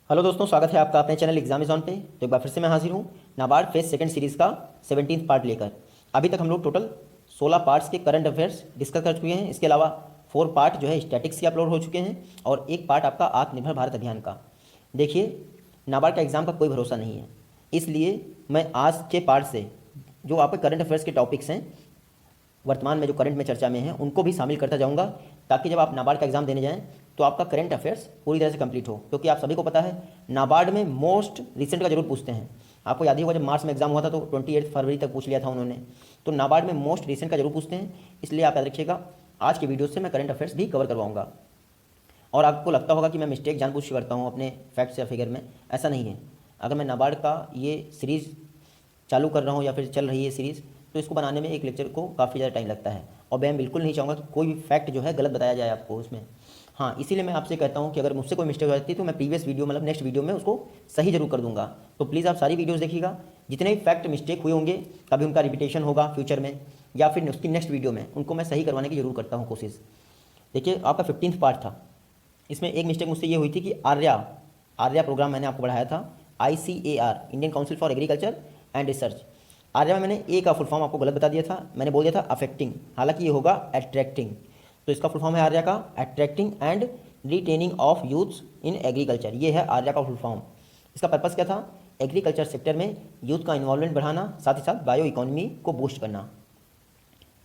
Hello दोस्तों, स्वागत है आपका अपने चैनल एग्जाम इज ऑन पे। तो एक बार फिर से मैं हाजिर हूँ नाबार्ड फेज सेकंड सीरीज़ का 17th पार्ट लेकर। अभी तक हम लोग टोटल 16 पार्ट्स के करंट अफेयर्स डिस्कस कर चुके हैं। इसके अलावा 4 पार्ट जो है स्टैटिक्स के अपलोड हो चुके हैं और एक पार्ट आपका आत्मनिर्भर भारत अभियान का। देखिए, नाबार्ड का एग्ज़ाम का कोई भरोसा नहीं है, इसलिए मैं आज के पार्ट से जो आपके करंट अफेयर्स के टॉपिक्स हैं, वर्तमान में जो करंट में चर्चा में है, उनको भी शामिल करता जाऊंगा, ताकि जब आप नाबार्ड का एग्जाम देने जाएं तो आपका करंट अफेयर्स पूरी तरह से कंप्लीट हो। क्योंकि आप सभी को पता है नाबार्ड में मोस्ट रिसेंट का जरूर पूछते हैं। आपको याद ही होगा, जब मार्च में एग्जाम हुआ था तो 28 फरवरी तक पूछ लिया था उन्होंने। तो नाबार्ड में मोस्ट रिसेंट का जरूर पूछते हैं, इसलिए आप याद रखिएगा आज की वीडियो से मैं करंट अफेयर्स भी कवर करवाऊंगा। और आपको लगता होगा कि मैं मिस्टेक जानबूझ के करता हूँ अपने फैक्ट्स या फिगर में, ऐसा नहीं है। अगर मैं नाबार्ड का ये सीरीज़ चालू कर रहा हूँ या फिर चल रही है सीरीज़, तो इसको बनाने में एक लेक्चर को काफ़ी ज़्यादा टाइम लगता है और मैं बिल्कुल नहीं चाहूँगा कि कोई भी फैक्ट जो है गलत बताया जाए आपको उसमें। हाँ, इसीलिए मैं आपसे कहता हूँ कि अगर मुझसे कोई मिस्टेक हो जाती है तो मैं प्रीवियस वीडियो मतलब नेक्स्ट वीडियो में उसको सही जरूर कर दूंगा। तो प्लीज़ आप सारी वीडियोज़ देखिएगा, जितने भी फैक्ट मिस्टेक हुए होंगे, कभी उनका रिपीटेशन होगा फ्यूचर में या फिर उसकी नेक्स्ट वीडियो में, उनको मैं सही करवाने की जरूर करता हूँ कोशिश। देखिए, आपका 15th पार्ट था, इसमें एक मिस्टेक मुझसे ये हुई थी कि आर्या आर्या प्रोग्राम मैंने आपको पढ़ाया था, ICAR Indian council for agriculture and research. Arya में मैंने ए का फुल फॉर्म आपको गलत बता दिया था, मैंने बोल दिया था अफेक्टिंग, हालांकि ये होगा अट्रैक्टिंग। तो इसका फुल फॉर्म है आर्या का attracting and retaining of youths in agriculture, ये है आर्या का फुल फॉर्म। इसका पर्पस क्या था? एग्रीकल्चर सेक्टर में यूथ का इन्वॉल्वमेंट बढ़ाना, साथ ही साथ बायो इकोनॉमी को बूस्ट करना।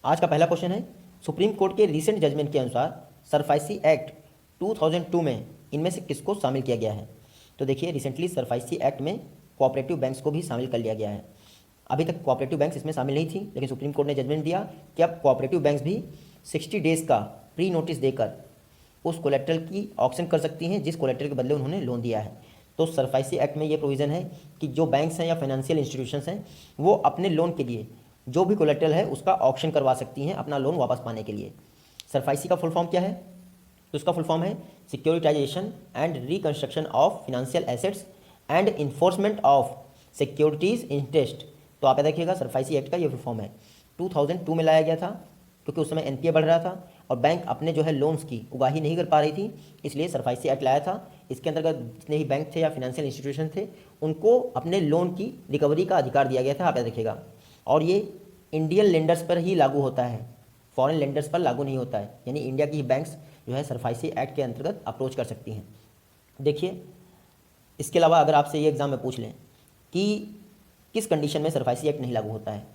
आज का पहला क्वेश्चन है, सुप्रीम कोर्ट के रीसेंट जजमेंट के अनुसार सरफाइसी एक्ट 2002 में इनमें से किसको शामिल किया गया है? तो देखिए, रिसेंटली सरफाइसी एक्ट में कोऑपरेटिव बैंक्स को भी शामिल कर लिया गया है। अभी तक कोऑपरेटिव बैंक्स इसमें शामिल नहीं थी, लेकिन सुप्रीम कोर्ट ने जजमेंट दिया कि अब कोऑपरेटिव बैंक्स भी 60 डेज़ का प्री नोटिस देकर उस कोलेट्रल की ऑक्शन कर सकती हैं जिस कोलेट्रल के बदले उन्होंने लोन दिया है। तो सरफाइसी एक्ट में ये प्रोविज़न है कि जो बैंक्स हैं या फाइनेंशियल इंस्टीट्यूशंस हैं, वो अपने लोन के लिए जो भी कोलेट्रल है उसका ऑक्शन करवा सकती हैं अपना लोन वापस पाने के लिए। सरफाइसी का फुल फॉर्म क्या है? तो इसका फुल फॉर्म है securitisation and reconstruction of financial assets and enforcement of securities interest. तो आप याद रखिएगा, सरफाइसी एक्ट का ये फुल फॉर्म है। 2002 में लाया गया था क्योंकि उस समय NPA बढ़ रहा था और बैंक अपने जो है लोन्स की उगाही नहीं कर पा रही थी, इसलिए सरफाइसी एक्ट लाया था। इसके अंतर्गत जितने भी बैंक थे या फिनेंशियल इंस्टीट्यूशन थे, उनको अपने लोन की रिकवरी का अधिकार दिया गया था, आप याद रखिएगा। और ये इंडियन लेंडर्स पर ही लागू होता है, फॉरेन लेंडर्स पर लागू नहीं होता है। यानी इंडिया की ही बैंक्स जो है सरफाइसी एक्ट के अंतर्गत अप्रोच कर सकती हैं। देखिए, इसके अलावा अगर आपसे ये एग्ज़ाम में पूछ लें कि किस कंडीशन में सरफाइसी एक्ट नहीं लागू होता है,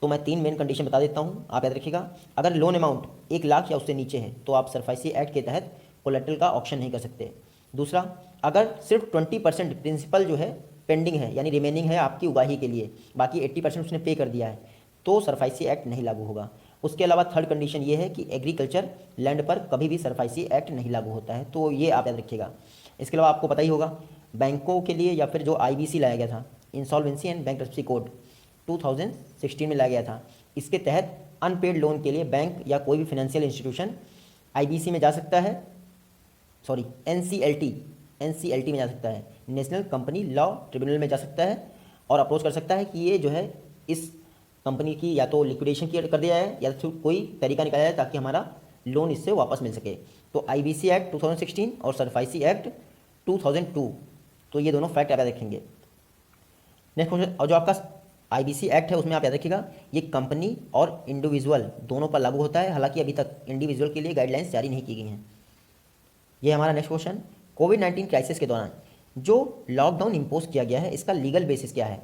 तो मैं 3 मेन कंडीशन बता देता हूँ, आप याद रखिएगा। अगर लोन अमाउंट 1 लाख या उससे नीचे है तो आप सरफाइसी एक्ट के तहत कोलेट्रल का ऑक्शन नहीं कर सकते। दूसरा, अगर सिर्फ 20% प्रिंसिपल जो है पेंडिंग है, यानी रिमेनिंग है आपकी उगाही के लिए, बाकी 80% उसने पे कर दिया है, तो सरफाइसी एक्ट नहीं लागू होगा। उसके अलावा थर्ड कंडीशन ये है कि एग्रीकल्चर लैंड पर कभी भी सरफाइसी एक्ट नहीं लागू होता है, तो ये आप याद रखिएगा। इसके अलावा आपको पता ही होगा, बैंकों के लिए या फिर जो IBC लाया गया था, इंसॉल्वेंसी एंड बैंक्रप्सी कोड 2016 में लाया गया था, इसके तहत अनपेड लोन के लिए बैंक या कोई भी फाइनेंशियल इंस्टीट्यूशन IBC में जा सकता है, सॉरी NCLT में जा सकता है, नेशनल कंपनी लॉ ट्रिब्यूनल में जा सकता है और अप्रोच कर सकता है कि ये जो है इस कंपनी की या तो लिक्विडेशन कर दिया है या फिर कोई तरीका निकाला जाए ताकि हमारा लोन इससे वापस मिल सके। तो IBC एक्ट 2016 और सरफाइसी एक्ट 2002, तो ये दोनों फैक्ट आप याद रखेंगे। नेक्स्ट क्वेश्चन, और जो आपका IBC एक्ट है उसमें आप याद रखिएगा ये कंपनी और इंडिविजुअल दोनों पर लागू होता है, हालांकि अभी तक इंडिविजुअल के लिए गाइडलाइंस जारी नहीं की गई हैं। ये हमारा नेक्स्ट क्वेश्चन, कोविड-19 क्राइसिस के दौरान जो लॉकडाउन इम्पोज किया गया है इसका लीगल बेसिस क्या है?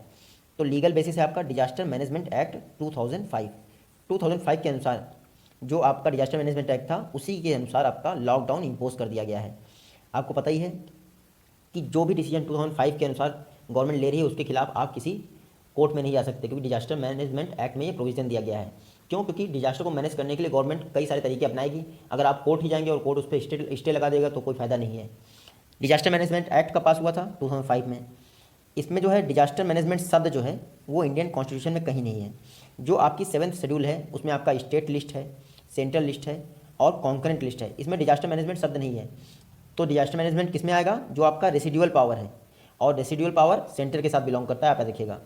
तो लीगल बेसिस है आपका डिजास्टर मैनेजमेंट एक्ट 2005 के अनुसार जो आपका डिजास्टर मैनेजमेंट एक्ट था उसी के अनुसार आपका लॉकडाउन इम्पोज कर दिया गया है। आपको पता ही है कि जो भी डिसीजन 2005 के अनुसार गवर्नमेंट ले रही है उसके खिलाफ आप किसी कोर्ट में नहीं जा सकते, क्योंकि डिजास्टर मैनेजमेंट एक्ट में ये प्रोविजन दिया गया है। क्यों? क्योंकि डिजास्टर को मैनेज करने के लिए गवर्नमेंट कई सारे तरीके अपनाएगी। अगर आप कोर्ट ही जाएंगे और कोर्ट उस पर स्टे लगा देगा तो कोई फायदा नहीं है। डिजास्टर मैनेजमेंट एक्ट का पास हुआ था 2005 में। इसमें जो है डिजास्टर मैनेजमेंट शब्द जो है वो इंडियन कॉन्स्टिट्यूशन में कहीं नहीं है। जो आपकी 7th शेड्यूल है उसमें आपका स्टेट लिस्ट है, सेंट्रल लिस्ट है और कॉन्करेंट लिस्ट है, इसमें डिजास्टर मैनेजमेंट शब्द नहीं है। तो डिजास्टर मैनेजमेंट किस में आएगा? जो आपका रेसिडुअल पावर है, और रेसिडुअल पावर सेंटर के साथ बिलोंग करता है, आप देखिएगा।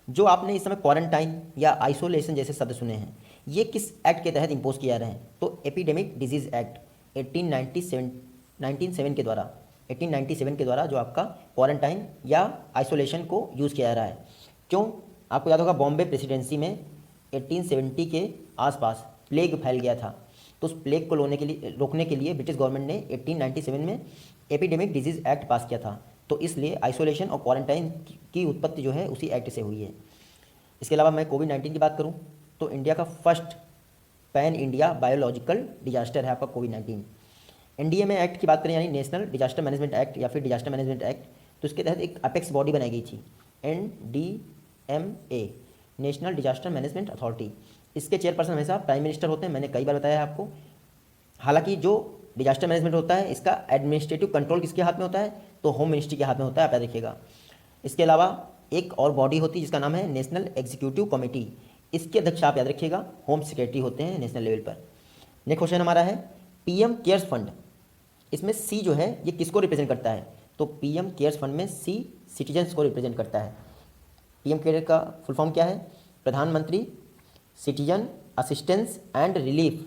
जो आपने इस समय क्वारंटाइन या आइसोलेशन जैसे शब्द सुने हैं, ये किस एक्ट के तहत इम्पोज किया रहे हैं? तो एपिडेमिक डिजीज़ एक्ट 1997 के द्वारा 1897 के द्वारा जो आपका क्वारंटाइन या आइसोलेशन को यूज़ किया जा रहा है। क्यों? आपको याद होगा बॉम्बे प्रेसिडेंसी में 1870 के आसपास प्लेग फैल गया था, तो उस प्लेग को रोकने के लिए ब्रिटिश गवर्नमेंट ने 1897 में एपिडेमिक डिजीज़ एक्ट पास किया था। तो इसलिए आइसोलेशन और क्वारंटाइन की उत्पत्ति जो है उसी एक्ट से हुई है। इसके अलावा मैं कोविड-19 की बात करूं तो इंडिया का first pan India biological disaster है आपका कोविड-19। एनडीएमए एक्ट की बात करें यानी नेशनल डिजास्टर मैनेजमेंट एक्ट या फिर डिजास्टर मैनेजमेंट एक्ट, तो इसके तहत एक अपेक्स बॉडी बनाई गई थी NDMA, national disaster management authority. इसके चेयरपर्सन हमेशा प्राइम मिनिस्टर होते हैं, मैंने कई बार बताया है आपको। हालांकि जो डिजास्टर मैनेजमेंट होता है इसका एडमिनिस्ट्रेटिव कंट्रोल किसके हाथ में होता है, तो होम मिनिस्ट्री के हाथ में होता है, आप याद रखिएगा। इसके अलावा एक और बॉडी होती है जिसका नाम है नेशनल एग्जीक्यूटिव कमेटी, इसके अध्यक्ष आप याद रखिएगा होम सेक्रेटरी होते हैं नेशनल लेवल पर। नेक्स्ट क्वेश्चन हमारा है पीएम केयर्स फंड। इसमें सी जो है ये किसको रिप्रेजेंट करता है, तो पीएम केयर्स फंड में सी सिटीजन्स को रिप्रेजेंट करता है। पीएम केयर का फुल फॉर्म क्या है, प्रधानमंत्री citizen assistance and relief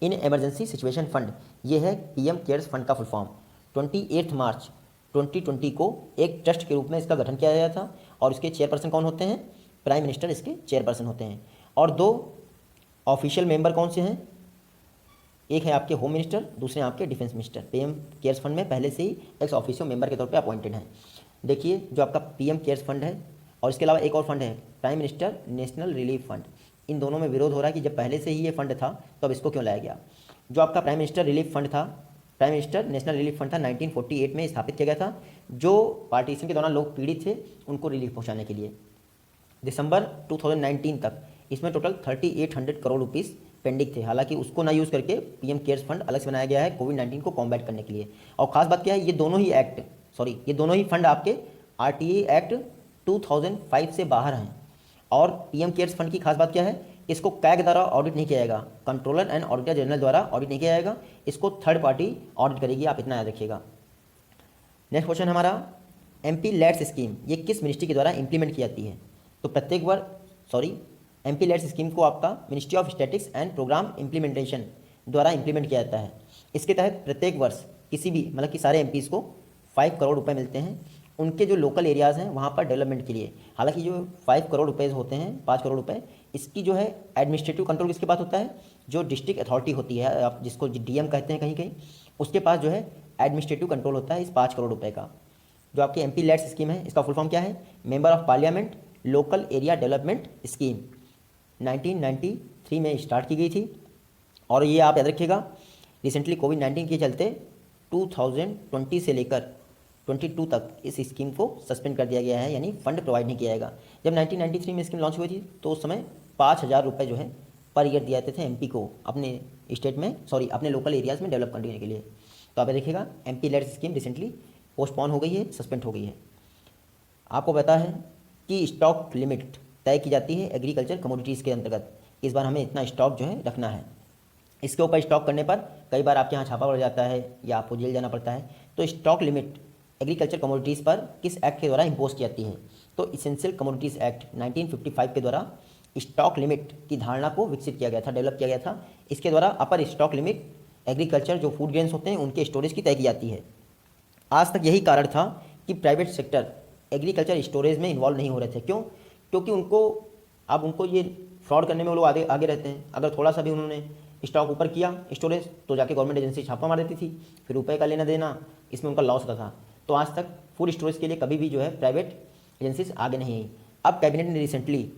in emergency situation fund, ये है पीएम केयर्स फंड का फुल फॉर्म। 28 मार्च 2020 को एक ट्रस्ट के रूप में इसका गठन किया गया था और इसके चेयरपर्सन कौन होते हैं, प्राइम मिनिस्टर इसके चेयरपर्सन होते हैं। और दो ऑफिशियल मेंबर कौन से हैं, एक है आपके होम मिनिस्टर, दूसरे हैं आपके defence minister. PM cares fund में पहले से ही एक्स ऑफिशियल मेंबर के तौर पे अपॉइंटेड हैं। देखिए जो आपका पीएम केयर्स फंड है और इसके अलावा एक और फंड है prime minister national relief fund, इन दोनों में विरोध हो रहा है कि जब पहले से ही ये फंड था तो अब इसको क्यों लाया गया। जो आपका प्राइम मिनिस्टर रिलीफ फंड था, prime minister national relief fund था 1948 में स्थापित किया गया था, जो पार्टीशन के दौरान लोग पीड़ित थे उनको रिलीफ पहुँचाने के लिए। दिसंबर 2019 तक इसमें टोटल 3800 करोड़ रुपीस पेंडिंग थे। हालांकि उसको ना यूज़ करके पीएम केयर्स फंड अलग से बनाया गया है कोविड-19 को कॉम्बैट करने के लिए। और ख़ास बात क्या है, ये दोनों ही फंड आपके आरटीए एक्ट 2005 से बाहर हैं। और पीएम केयर्स फंड की खास बात क्या है, इसको कैग द्वारा ऑडिट नहीं किया जाएगा, कंट्रोलर एंड ऑडिटर जनरल द्वारा ऑडिट नहीं किया जाएगा, इसको थर्ड पार्टी ऑडिट करेगी, आप इतना याद रखिएगा। नेक्स्ट क्वेश्चन हमारा एमपी लैड्स स्कीम, ये किस मिनिस्ट्री के द्वारा इंप्लीमेंट की जाती है, तो एमपी लैड्स स्कीम को आपका ministry of statistics and programme implementation द्वारा इंप्लीमेंट किया जाता है। इसके तहत प्रत्येक वर्ष किसी भी मतलब कि सारे एमपीज़ को 5 करोड़ रुपए मिलते हैं उनके जो लोकल एरियाज़ हैं वहाँ पर डेवलपमेंट के लिए। हालांकि जो 5 करोड़ रुपए होते हैं, 5 करोड़ रुपए, इसकी जो है एडमिनिस्ट्रेटिव कंट्रोल किसके पास होता है, जो डिस्ट्रिक्ट अथॉरिटी होती है, आप जिसको डीएम कहते हैं कहीं कहीं, उसके पास जो है एडमिनिस्ट्रेटिव कंट्रोल होता है इस 5 करोड़ रुपये का। जो आपकी एमपी लैड्स स्कीम है इसका फुल फॉर्म क्या है, member of parliament local area development scheme, 1993 में स्टार्ट की गई थी। और ये आप याद रखिएगा रिसेंटली कोविड-19 के चलते 2020 से लेकर 22 तक इस स्कीम को सस्पेंड कर दिया गया है, यानी फंड प्रोवाइड नहीं किया जाएगा। जब 1993 में स्कीम लॉन्च हुई थी तो उस समय 5000 रुपये जो है पर ईयर दिए जाते थे एमपी को अपने स्टेट में अपने लोकल एरियाज़ में डेवलप करने के लिए। तो आप देखिएगा MP LAD scheme recently postpone हो गई है, सस्पेंड हो गई है। आपको पता है कि स्टॉक लिमिट तय की जाती है एग्रीकल्चर कमोडिटीज़ के अंतर्गत, इस बार हमें इतना स्टॉक जो है रखना है। इसके ऊपर स्टॉक करने पर कई बार आपके यहाँ छापा पड़ जाता है या आपको जेल जाना पड़ता है। तो स्टॉक लिमिट एग्रीकल्चर कमोडिटीज़ पर किस एक्ट के द्वारा इम्पोज की जाती है, तो इसेंशियल कमोडिटीज़ एक्ट 1955 के द्वारा स्टॉक लिमिट की धारणा को विकसित किया गया था, डेवलप किया गया था। इसके द्वारा अपर स्टॉक लिमिट एग्रीकल्चर जो फूड ग्रेन्स होते हैं उनके स्टोरेज की तय की जाती है। आज तक यही कारण था कि प्राइवेट सेक्टर एग्रीकल्चर स्टोरेज में इन्वॉल्व नहीं हो रहे थे। क्यों? क्योंकि उनको ये फ्रॉड करने में वो लोग आगे रहते हैं। अगर थोड़ा सा भी उन्होंने स्टॉक ऊपर किया स्टोरेज तो जाके गवर्नमेंट एजेंसी छापा मार देती थी, फिर रुपए का लेना देना, इसमें उनका लॉस होता था। तो आज तक फूड स्टोरेज के लिए कभी भी जो है प्राइवेट एजेंसीज आगे नहीं आई। अब कैबिनेट ने रिसेंटली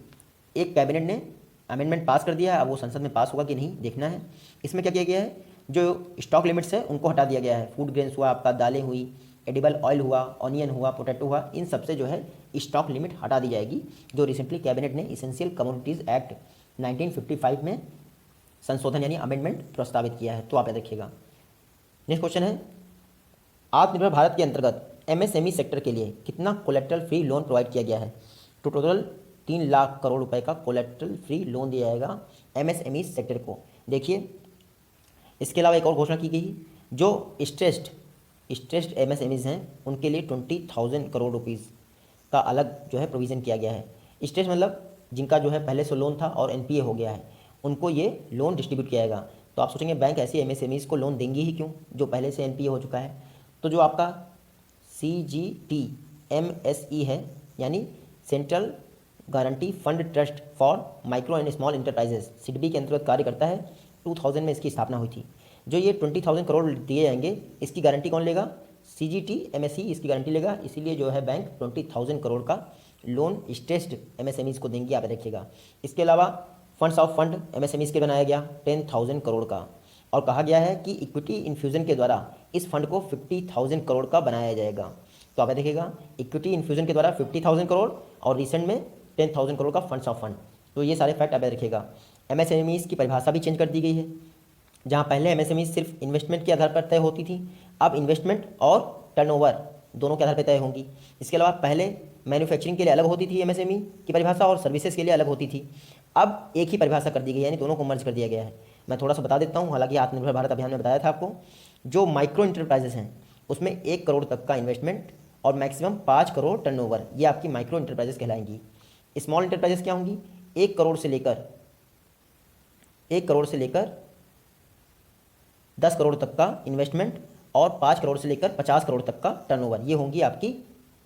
अमेंडमेंट पास कर दिया है, अब वो संसद में पास होगा कि नहीं देखना है। इसमें क्या किया गया है, जो स्टॉक लिमिट्स है उनको हटा दिया गया है। फूड ग्रेन्स हुआ, आपका दालें हुई, एडिबल ऑयल हुआ, ऑनियन हुआ, पोटैटो हुआ, इन सबसे जो है स्टॉक लिमिट हटा दी जाएगी, जो रिसेंटली कैबिनेट ने इसेंशियल कमोडिटीज़ एक्ट 1955 में संशोधन यानी अमेंडमेंट प्रस्तावित किया है। तो आप याद रखिएगा। नेक्स्ट क्वेश्चन है आत्मनिर्भर भारत के अंतर्गत एमएसएमई सेक्टर के लिए कितना कोलेट्रल फ्री लोन प्रोवाइड किया गया है, तो टोटल 3 लाख करोड़ रुपए का कोलेट्रल फ्री लोन दिया जाएगा एमएसएमई सेक्टर को। देखिए इसके अलावा एक और घोषणा की गई, जो स्ट्रेस्ड एमएसएमईज़ हैं उनके लिए 20,000 करोड़ रुपीज़ का अलग जो है प्रोविज़न किया गया है। स्ट्रेस मतलब जिनका जो है पहले से लोन था और एनपीए हो गया है, उनको ये लोन डिस्ट्रीब्यूट किया जाएगा। तो आप सोचेंगे बैंक ऐसी एमएसएमईज़ को लोन देंगी ही क्यों जो पहले से एनपीए हो चुका है, तो जो आपका CGTMSE है, यानी central guarantee fund trust for micro and small enterprises, SIDBI के अंतर्गत कार्य करता है। 2000 में इसकी स्थापना हुई थी। जो ये 20,000 करोड़ दिए जाएंगे, इसकी गारंटी कौन लेगा? CGTMSE इसकी गारंटी लेगा। इसीलिए जो है बैंक 20,000 करोड़ का लोन स्ट्रेस्ड MSMEs को देंगी, आप रखिएगा। इसके अलावा फंड्स ऑफ फंड MSMEs के बनाया गया 10,000 करोड़ का, और कहा गया है कि इक्विटी इन्फ्यूज़न के द्वारा इस फंड को 50,000 करोड़ का बनाया जाएगा। तो आप देखिएगा, इक्विटी इन्फ्यूज़न के द्वारा 50,000 करोड़ और रिसेंट में 10,000 करोड़ का फंड्स ऑफ फंड। तो ये सारे फैक्ट आप रखिएगा। MSMEs की परिभाषा भी चेंज कर दी गई है। जहाँ पहले MSMEs सिर्फ इन्वेस्टमेंट के आधार पर तय होती थी, अब इन्वेस्टमेंट और टर्नओवर दोनों के आधार पर तय होंगी। इसके अलावा पहले मैन्युफैक्चरिंग के लिए अलग होती थी MSME की परिभाषा, और सर्विसेज के लिए अलग होती थी। अब एक ही परिभाषा कर दी गई है, यानी दोनों को मर्ज कर दिया गया है। मैं थोड़ा सा बता देता हूँ, हालांकि आत्मनिर्भर भारत अभियान में बताया था आपको। जो माइक्रो इंटरप्राइजेस हैं उसमें 1 करोड़ तक का इन्वेस्टमेंट और मैक्सिमम 5 करोड़ टर्नओवर, ये आपकी माइक्रो इंटरप्राइजेस कहलाएंगी। स्मॉल इंटरप्राइजेस क्या होंगी? 1 करोड़ से लेकर 10 करोड़ तक का इन्वेस्टमेंट और 5 करोड़ से लेकर 50 करोड़ तक का टर्नओवर, ये होंगी आपकी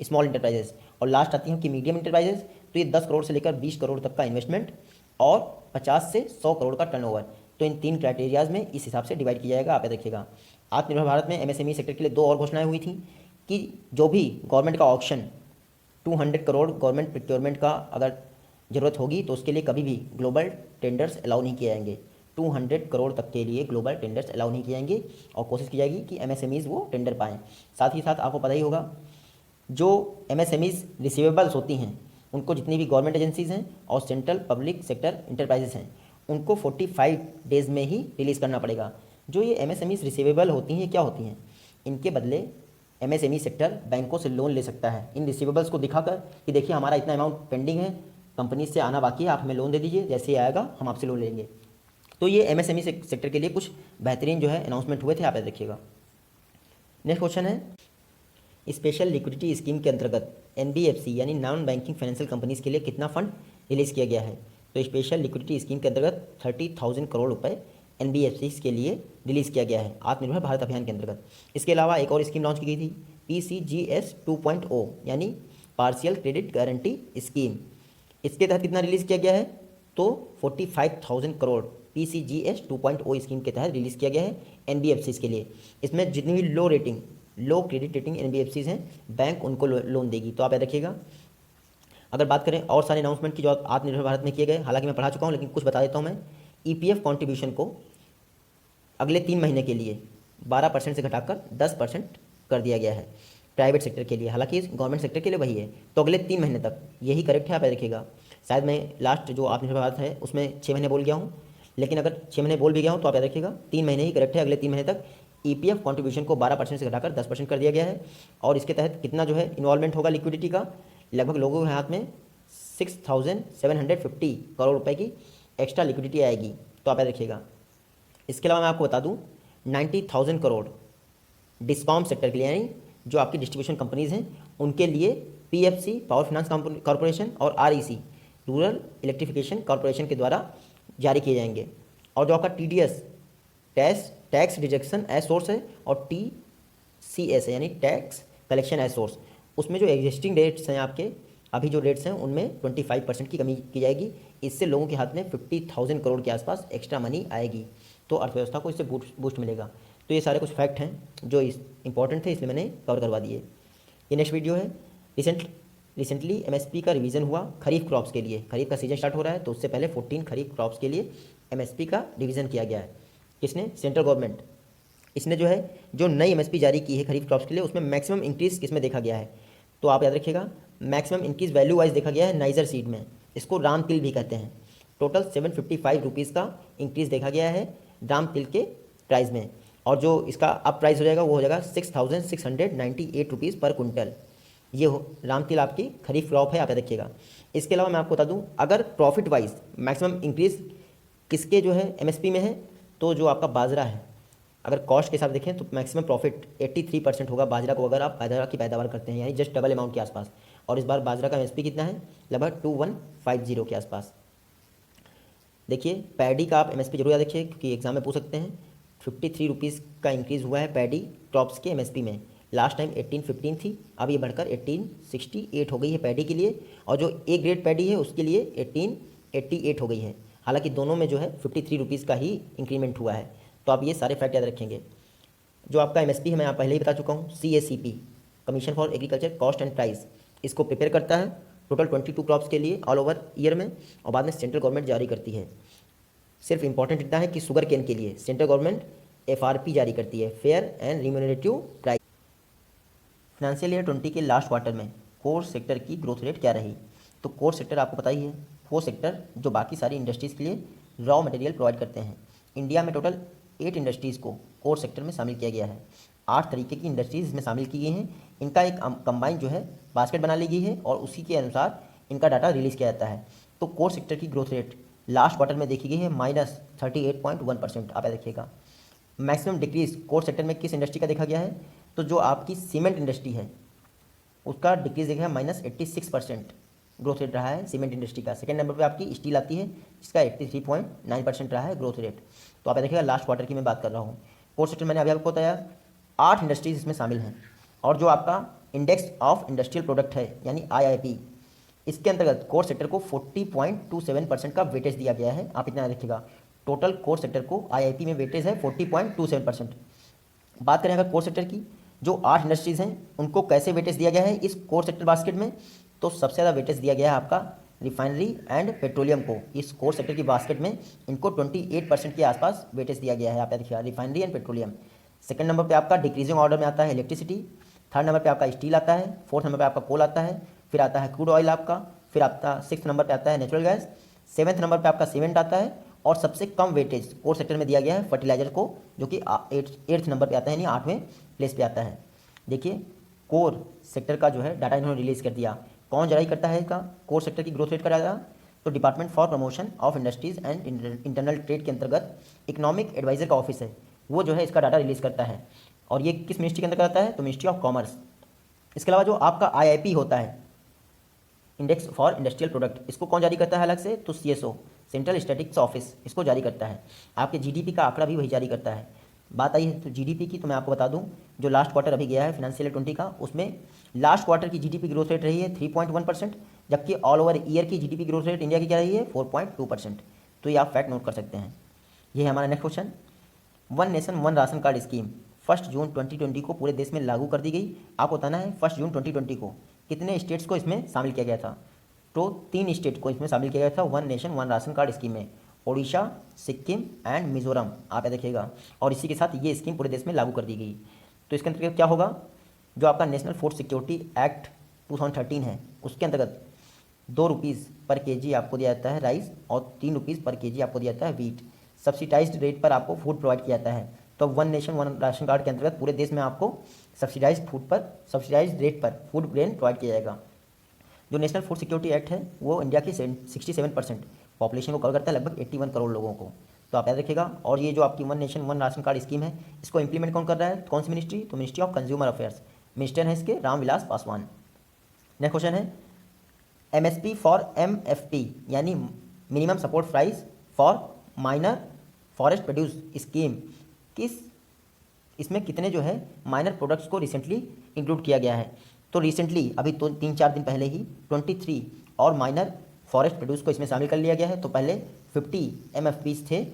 स्मॉल इंटरप्राइजेस। और लास्ट आती हैं कि मीडियम इंटरप्राइजेस, तो ये 10 करोड़ से लेकर 20 करोड़ तक का इन्वेस्टमेंट और 50 से 100 करोड़ का टर्नओवर। तो इन 3 क्राइटेरियाज में इस हिसाब से डिवाइड किया जाएगा, आप रखिएगा। आत्मनिर्भर भारत में MSME सेक्टर के लिए 2 और घोषणाएं हुई थी कि जो भी गवर्नमेंट का ऑक्शन 200 करोड़ गवर्नमेंट प्रोक्योरमेंट का अगर ज़रूरत होगी तो उसके लिए कभी भी ग्लोबल टेंडर्स अलाउ नहीं किए जाएंगे। 200 करोड़ तक के लिए ग्लोबल टेंडर्स अलाउ नहीं किए जाएंगे और कोशिश की जाएगी कि MSMEs वो टेंडर पाएँ। साथ ही साथ आपको पता ही होगा, जो MSMEs रिसीवेबल्स होती हैं उनको जितनी भी गवर्नमेंट एजेंसीज़ हैं और सेंट्रल पब्लिक सेक्टर इंटरप्राइजेस हैं उनको 45 डेज़ में ही रिलीज़ करना पड़ेगा। जो ये MSMEs रिसीवेबल होती हैं, क्या होती हैं? इनके बदले MSME सेक्टर बैंकों से लोन ले सकता है इन रिसीवेबल्स को दिखाकर कि देखिए हमारा इतना अमाउंट पेंडिंग है, कंपनी से आना बाकी है, आप हमें लोन दे दीजिए, जैसे ही आएगा हम आपसे लोन लेंगे। तो ये MSME सेक्टर के लिए कुछ बेहतरीन जो है अनाउंसमेंट हुए थे, आप देखिएगा। नेक्स्ट क्वेश्चन है, स्पेशल लिक्विडिटी स्कीम के अंतर्गत NBFC यानी नॉन बैंकिंग फाइनेंशियल कंपनीज़ के लिए कितना फंड रिलीज़ किया गया है? तो स्पेशल लिक्विडिटी स्कीम के अंतर्गत 30,000 करोड़ रुपए NBFCs के लिए रिलीज़ किया गया है आत्मनिर्भर भारत अभियान के अंतर्गत। इसके अलावा एक और स्कीम लॉन्च की गई थी, PCGS 2.0 यानी पार्शियल क्रेडिट गारंटी स्कीम। इसके तहत कितना रिलीज़ किया गया है? तो 45,000 करोड़ PCGS 2.0 स्कीम के तहत रिलीज़ किया गया है NBFCs के लिए। इसमें जितनी भी लो क्रेडिट रेटिंग NBFCs हैं, बैंक उनको लोन देगी। तो आप याद रखिएगा। अगर बात करें और सारे अनाउंसमेंट की जो आत्मनिर्भर भारत में किए गए, हालांकि मैं पढ़ा चुका हूं लेकिन कुछ बता देता हूं मैं। EPF कॉन्ट्रीब्यूशन को अगले 3 महीने के लिए 12% से घटाकर 10% कर दिया गया है प्राइवेट सेक्टर के लिए, हालांकि गवर्नमेंट सेक्टर के लिए वही है। तो अगले 3 महीने तक यही करेक्ट है, आप याद रखिएगा। शायद मैं लास्ट जो आत्मनिर्भर भारत है उसमें 6 महीने बोल गया हूँ, लेकिन अगर 6 महीने बोल भी गया हूँ तो आप याद रखिएगा 3 महीने ही करेक्ट है। अगले 3 महीने तक EPF कॉन्ट्रीब्यूशन को 12% से घटाकर 10% कर दिया गया है। और इसके तहत कितना जो है इन्वॉल्वमेंट होगा लिक्विडिटी का? लगभग लोगों के हाथ में 6,750 करोड़ रुपए की एक्स्ट्रा लिक्विडिटी आएगी। तो आप याद रखिएगा। इसके अलावा मैं आपको बता दूं 90,000 करोड़ डिस्कॉम सेक्टर के लिए, यानी जो आपकी डिस्ट्रीब्यूशन कंपनीज़ हैं उनके लिए PFC पावर फाइनेंस कॉर्पोरेशन और REC रूरल इलेक्ट्रिफिकेशन कॉर्पोरेशन के द्वारा जारी किए जाएंगे। और जो आपका TDS tax deduction as source है और TCS है यानी टैक्स कलेक्शन एज सोर्स, उसमें जो एग्जिस्टिंग रेट्स हैं आपके अभी जो रेट्स हैं उनमें 25% की कमी की जाएगी। इससे लोगों के हाथ में 50,000 करोड़ के आसपास एक्स्ट्रा मनी आएगी, तो अर्थव्यवस्था को इससे बूस्ट मिलेगा। तो ये सारे कुछ फैक्ट हैं जो इंपॉर्टेंट थे, इसलिए मैंने कवर करवा दिए। ये नेक्स्ट वीडियो है। रिसेंटली MSP का रिवीजन हुआ खरीफ क्रॉप्स के लिए। खरीफ का सीजन स्टार्ट हो रहा है तो उससे पहले 14 खरीफ क्रॉप्स के लिए MSP का रिवीजन किया गया है। किसने? Central government. इसने जो है जो नई MSP जारी की है खरीफ क्रॉप्स के लिए, उसमें मैक्सिमम इंक्रीज़ किसमें देखा गया है? तो आप याद रखिएगा, मैक्सिमम इंक्रीज़ वैल्यू वाइज देखा गया है नाइजर सीड में, इसको राम तिल भी कहते हैं। टोटल 755 रुपीज़ का इंक्रीज़ देखा गया है राम तिल के प्राइस में, और जो इसका अब प्राइस हो जाएगा वो हो जाएगा 6,698 रुपीज़ पर कुंटल। ये हो राम तिल आपकी खरीफ क्रॉप है, आप याद रखिएगा। इसके अलावा मैं आपको बता दूं, अगर प्रॉफिट वाइज मैक्सिमम इंक्रीज़ किसके जो है MSP में है, तो जो आपका बाजरा है, अगर कॉस्ट के साथ देखें तो मैक्सिमम प्रॉफिट 83% होगा बाजरा को, अगर आप बाजरा की पैदावार करते हैं, यानी जस्ट डबल अमाउंट के आसपास। और इस बार बाजरा का MSP कितना है? लगभग 2150 के आसपास। देखिए पैडी का आप MSP जरूर याद रखिए क्योंकि एग्जाम में पूछ सकते हैं। 53 रुपीज़ का इंक्रीज़ हुआ है पैडी क्रॉप्स के MSP में, लास्ट टाइम 1815 थी, अब ये बढ़कर 1868 हो गई है पैडी के लिए, और जो ए ग्रेड पैडी है उसके लिए 1888 हो गई है। हालांकि दोनों में जो है 53 रुपीज़ का ही इंक्रीमेंट हुआ है। तो आप ये सारे फैक्ट याद रखेंगे। जो आपका एमएसपी है मैं पहले ही बता चुका हूँ, CACP commission for agriculture cost and price इसको प्रिपेयर करता है टोटल 22 क्रॉप्स के लिए ऑल ओवर ईयर में, और बाद में सेंट्रल गवर्नमेंट जारी करती है। सिर्फ इंपॉर्टेंट इतना है कि शुगर केन के लिए सेंट्रल गवर्नमेंट FRP जारी करती है, fair and remunerative price. Financial year 20 के लास्ट क्वार्टर में कोर सेक्टर की ग्रोथ रेट क्या रही? तो कोर सेक्टर आपको पता ही है, वो सेक्टर जो बाकी सारी इंडस्ट्रीज़ के लिए रॉ मटेरियल प्रोवाइड करते हैं। इंडिया में टोटल 8 इंडस्ट्रीज़ को कोर सेक्टर में शामिल किया गया है। 8 तरीके की इंडस्ट्रीज़ इसमें शामिल की गई हैं। इनका एक कंबाइन जो है बास्केट बना ली गई है और उसी के अनुसार इनका डाटा रिलीज़ किया जाता है। तो कोर सेक्टर की ग्रोथ रेट लास्ट क्वार्टर में देखी गई है -38.1%। आप देखिएगा। मैक्सिमम डिक्रीज कोर सेक्टर में किस इंडस्ट्री का देखा गया है? तो जो आपकी सीमेंट इंडस्ट्री है उसका डिक्रीज देखा है -86% ग्रोथ रेट रहा है सीमेंट इंडस्ट्री का। सेकंड नंबर पे आपकी स्टील आती है जिसका 83.9% रहा है ग्रोथ रेट। तो आप देखिएगा लास्ट क्वार्टर की मैं बात कर रहा हूँ। कोर सेक्टर मैंने अभी आपको बताया 8 इंडस्ट्रीज इसमें शामिल हैं, और जो आपका इंडेक्स ऑफ इंडस्ट्रियल प्रोडक्ट है यानी IIP, इसके अंतर्गत कोर सेक्टर को 40.27% का वेटेज दिया गया है। आप इतना रखिएगा, टोटल कोर सेक्टर को IIP में वेटेज है 40.27%। बात करें अगर कोर सेक्टर की, जो 8 इंडस्ट्रीज़ हैं उनको कैसे वेटेज दिया गया है इस कोर सेक्टर बास्केट में? तो सबसे ज़्यादा वेटेज दिया गया है आपका रिफाइनरी एंड पेट्रोलियम को। इस कोर सेक्टर की बास्केट में इनको 28% के आसपास वेटेज दिया गया है। आप देखिए refinery and petroleum. Second number पे आपका डिक्रीजिंग ऑर्डर में आता है इलेक्ट्रिसिटी। थर्ड नंबर पे आपका स्टील आता है। फोर्थ नंबर पे आपका कोल आता है। फिर आता है क्रूड ऑयल आपका। फिर आपका 6th नंबर पे आता है नेचुरल गैस। 7th नंबर पे आपका सीमेंट आता है। और सबसे कम वेटेज कोर सेक्टर में दिया गया है फर्टिलाइजर को, जो कि 8th नंबर पे आता है, यानी 8वें प्लेस पे आता है। देखिए कोर सेक्टर का जो है डाटा इन्होंने रिलीज़ कर दिया। कौन जारी करता है इसका कोर सेक्टर की ग्रोथ रेट का डाटा? तो department for promotion of industries and internal trade के अंतर्गत इकोनॉमिक एडवाइजर का ऑफिस है, वो जो है इसका डाटा रिलीज़ करता है। और ये किस मिनिस्ट्री के अंतर्गत आता है? तो मिनिस्ट्री ऑफ कॉमर्स। इसके अलावा जो आपका IIP होता है, इंडेक्स फॉर इंडस्ट्रियल प्रोडक्ट, इसको कौन जारी करता है अलग से? तो CSO सेंट्रल स्टैटिस्टिक्स ऑफिस इसको जारी करता है। आपके GDP का आंकड़ा भी वही जारी करता है। बात आई है तो GDP की, तो मैं आपको बता दूं जो लास्ट क्वार्टर अभी गया है फाइनेंशियल ईयर 20 का, उसमें लास्ट क्वार्टर की GDP ग्रोथ रेट रही है 3.1%, जबकि ऑल ओवर ईयर की GDP ग्रोथ रेट इंडिया की क्या रही है? 4.2%। तो ये आप फैक्ट नोट कर सकते हैं। ये है हमारा next question. One nation one ration card scheme 1 जून 2020 को पूरे देश में लागू कर दी गई। आपको बताना है 1 जून 2020 को कितने स्टेट्स को इसमें शामिल किया गया था? तो 3 स्टेट को इसमें शामिल किया गया था one nation one ration card scheme में, ओडिशा, सिक्किम एंड मिजोरम। आप ये देखिएगा, और इसी के साथ ये स्कीम पूरे देश में लागू कर दी गई। तो इसके अंतर्गत क्या होगा? जो आपका नेशनल फूड सिक्योरिटी एक्ट 2013 है उसके अंतर्गत 2 रुपीज़ पर केजी आपको दिया जाता है राइस, और 3 रुपीज़ पर केजी आपको दिया जाता है वीट। सब्सिडाइज्ड रेट पर आपको फूड प्रोवाइड किया जाता है। तो one nation one ration card के अंतर्गत पूरे देश में आपको सब्सिडाइज्ड रेट पर फूड ग्रेन प्रोवाइड किया जाएगा। जो नेशनल फूड सिक्योरिटी एक्ट है वो इंडिया की 67% पॉपुलेशन को कवर करता है, लगभग 81 करोड़ लोगों को। तो आप याद रखिएगा। और ये जो आपकी one nation one ration card scheme है, इसको इंप्लीमेंट कौन कर रहा है? कौन सी मिनिस्ट्री? तो ministry of consumer affairs. Minister है इसके रामविलास पासवान। नेक्स्ट क्वेश्चन है MSP फॉर MFP यानी minimum support price for minor forest produce scheme, किस इसमें कितने जो है माइनर प्रोडक्ट्स को रिसेंटली इंक्लूड किया गया है? तो रिसेंटली अभी तो 3-4 दिन पहले ही 23 और माइनर फॉरेस्ट प्रोड्यूस को इसमें शामिल कर लिया गया है। तो पहले 50 MFPs थे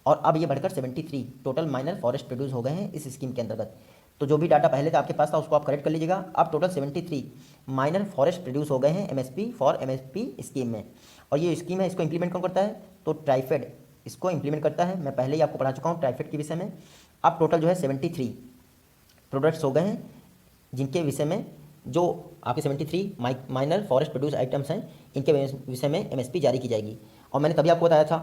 और अब ये बढ़कर 73 टोटल माइनर फॉरेस्ट प्रोड्यूस हो गए हैं इस स्कीम के अंतर्गत। तो जो भी डाटा पहले से आपके पास था उसको आप करेक्ट कर लीजिएगा। अब टोटल 73 माइनर फॉरेस्ट प्रोड्यूस हो गए हैं MSP फॉर MFP स्कीम में। और ये स्कीम है, इसको इंप्लीमेंट कौन करता है? तो ट्राइफेड इसको इंप्लीमेंट करता है। मैं पहले ही आपको पढ़ा चुका हूँ ट्राइफेड के विषय में। अब टोटल जो है 73 प्रोडक्ट्स हो गए हैं जिनके विषय में जो आपके 73 माइनर फॉरेस्ट प्रोड्यूस आइटम्स हैं, इनके विषय में MSP जारी की जाएगी। और मैंने तभी आपको बताया था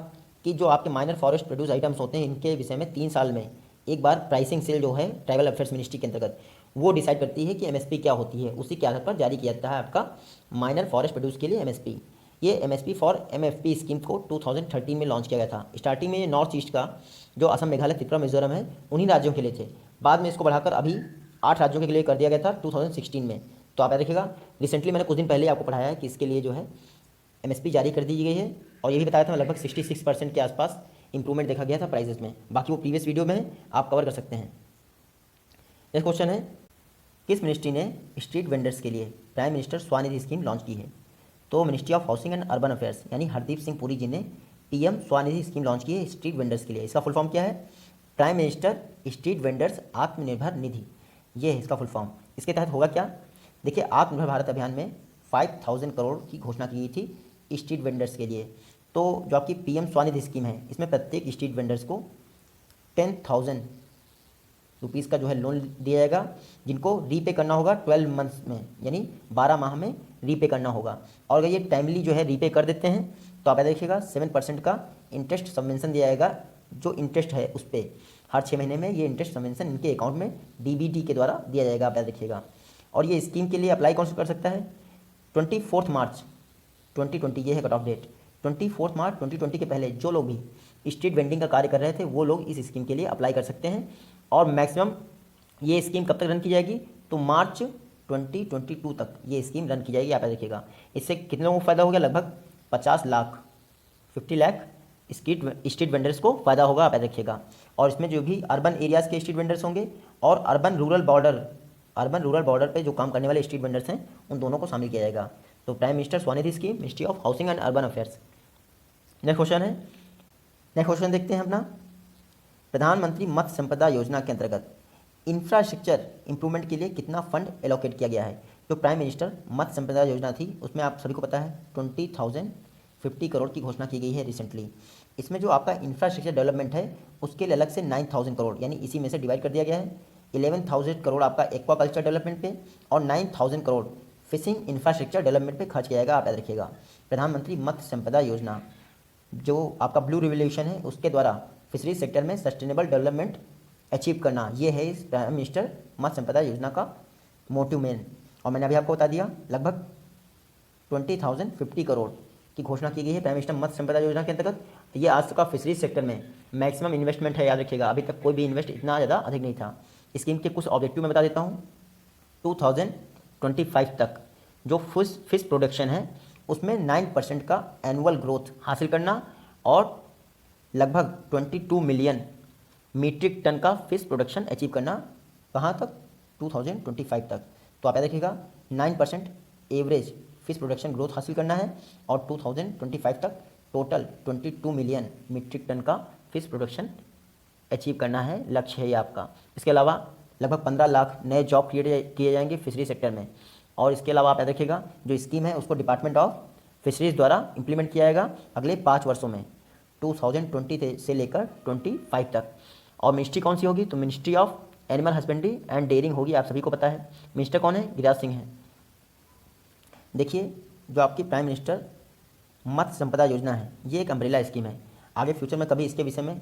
कि जो आपके माइनर फॉरेस्ट प्रोड्यूस आइटम्स होते हैं इनके विषय में 3 साल में एक बार प्राइसिंग सेल जो है ट्राइबल अफेयर्स मिनिस्ट्री के अंतर्गत वो डिसाइड करती है कि MSP क्या होती है। उसी के आधार पर जारी किया जाता है आपका माइनर फॉरेस्ट प्रोड्यूस के लिए MSP। ये MSP फॉर MFP स्कीम को 2013 में लॉन्च किया गया था। स्टार्टिंग में ये नॉर्थ ईस्ट का जो असम, मेघालय, त्रिपुरा, मिजोरम है उन्हीं राज्यों के लिए थे। बाद में इसको बढ़ाकर अभी 8 राज्यों के लिए कर दिया गया था 2016 में। तो आप याद रखिएगा, रिसेंटली मैंने कुछ दिन पहले आपको पढ़ाया है कि इसके लिए जो है MSP जारी कर दी गई है। और ये भी बताया था लगभग 66% के आसपास इंप्रूवमेंट देखा गया था प्राइजेस में। बाकी वो प्रीवियस वीडियो में आप कवर कर सकते हैं। नेक्स्ट क्वेश्चन है किस मिनिस्ट्री ने स्ट्रीट वेंडर्स के लिए prime minister Svanidhi scheme launch की है? तो ministry of housing and urban affairs यानी हरदीप सिंह पुरी जी ने पीएम स्वनिधि स्कीम लॉन्च की है स्ट्रीट वेंडर्स के लिए। इसका फुल फॉर्म क्या है? Prime minister street vendors Atmanirbhar Nidhi, ये है इसका फुल फॉर्म। इसके तहत होगा क्या? देखिए, आत्मनिर्भर भारत अभियान में 5000 करोड़ की घोषणा की गई थी स्ट्रीट वेंडर्स के लिए। तो जो आपकी पीएम स्वनिधि स्कीम है, इसमें प्रत्येक स्ट्रीट वेंडर्स को 10,000 रुपीज़ का जो है लोन दिया जाएगा, जिनको रीपे करना होगा 12 मंथ्स में, यानी 12 माह में रीपे करना होगा। और अगर ये टाइमली जो है रीपे कर देते हैं तो आप देखिएगा 7% का इंटरेस्ट सबवेंशन दिया जाएगा। जो इंटरेस्ट है उस पर हर 6 महीने में ये इंटरेस्ट सबवेंशन इनके अकाउंट में डीबीटी के द्वारा दिया जाएगा, आप याद रखिएगा। और ये स्कीम के लिए अप्लाई कौन सा कर सकता है? 24 मार्च 2020 ये है कट ऑफ डेट। 24 मार्च 2020 के पहले जो लोग भी स्ट्रीट वेंडिंग का कार्य कर रहे थे वो लोग इस स्कीम के लिए अप्लाई कर सकते हैं। और मैक्सिमम ये स्कीम कब तक रन की जाएगी? तो मार्च 2022 तक ये स्कीम रन की जाएगी, आप देखिएगा। इससे कितने लोगों को फ़ायदा हो गया? लगभग 50 लाख 50 लाख स्ट्रीट वेंडर्स को फ़ायदा होगा, आप देखिएगा। और इसमें जो भी अर्बन एरियाज़ के स्ट्रीट वेंडर्स होंगे और अर्बन रूरल बॉर्डर पे जो काम करने वाले स्ट्रीट वेंडर्स हैं उन दोनों को शामिल किया जाएगा। तो prime minister Svanidhi scheme, ministry of housing and urban affairs. Next question देखते हैं अपना। प्रधानमंत्री मत्स्य संपदा योजना के अंतर्गत इंफ्रास्ट्रक्चर इंप्रूवमेंट के लिए कितना फंड एलोकेट किया गया है? जो प्राइम मिनिस्टर मत्स्य संपदा योजना थी उसमें आप सभी को पता है 20,050 करोड़ की घोषणा की गई है रिसेंटली। इसमें जो आपका इंफ्रास्ट्रक्चर डेवलपमेंट है उसके लिए अलग से 9,000 करोड़, यानी इसी में से डिवाइड कर दिया गया है। 11,000 करोड़ आपका एक्वाकल्चर डेवलपमेंट पे और 9,000 करोड़ फिशिंग इंफ्रास्ट्रक्चर डेवलपमेंट पे खर्च किया जाएगा, आप याद रखिएगा। प्रधानमंत्री मत्स्य संपदा योजना जो आपका ब्लू रिवोल्यूशन है उसके द्वारा फिशरीज सेक्टर में सस्टेनेबल डेवलपमेंट अचीव करना, ये है इस प्राइम मिनिस्टर मत्स्य संपदा योजना का मोटिव मेन। और मैंने अभी आपको बता दिया लगभग 20,050 करोड़ की घोषणा की गई है प्राइम मिनिस्टर मत्स्य संपदा योजना के अंतर्गत। ये आज तक का फिशरीज सेक्टर में मैक्सिमम इन्वेस्टमेंट है, याद रखिएगा। अभी तक कोई भी इन्वेस्ट इतना ज़्यादा अधिक नहीं था। स्कीम के कुछ ऑब्जेक्टिव मैं बता देता हूँ। 2025 तक जो फिश प्रोडक्शन है उसमें 9% का एनुअल ग्रोथ हासिल करना और लगभग 22 मिलियन मीट्रिक टन का फिश प्रोडक्शन अचीव करना। कहाँ तक? 2025 तक। तो आप याद रखिएगा 9% एवरेज फिश प्रोडक्शन ग्रोथ हासिल करना है और 2025 तक टोटल 22 मिलियन मीट्रिक टन का फिश प्रोडक्शन अचीव करना है, लक्ष्य है ये आपका। इसके अलावा लगभग 15 लाख नए जॉब क्रिएट किए जाएंगे फिशरी सेक्टर में। और इसके अलावा आप याद रखिएगा जो स्कीम है उसको डिपार्टमेंट ऑफ फिशरीज द्वारा इंप्लीमेंट किया जाएगा अगले 5 वर्षों में, 2020 से लेकर 25 तक। और मिनिस्ट्री कौन सी होगी? तो ministry of animal husbandry and dairying होगी, आप सभी को पता है। मिनिस्टर कौन है? गिरिराज सिंह है। देखिए, जो आपकी प्राइम मिनिस्टर मत्स्य संपदा योजना है ये एक अम्ब्रेला स्कीम है। आगे फ्यूचर में कभी इसके विषय में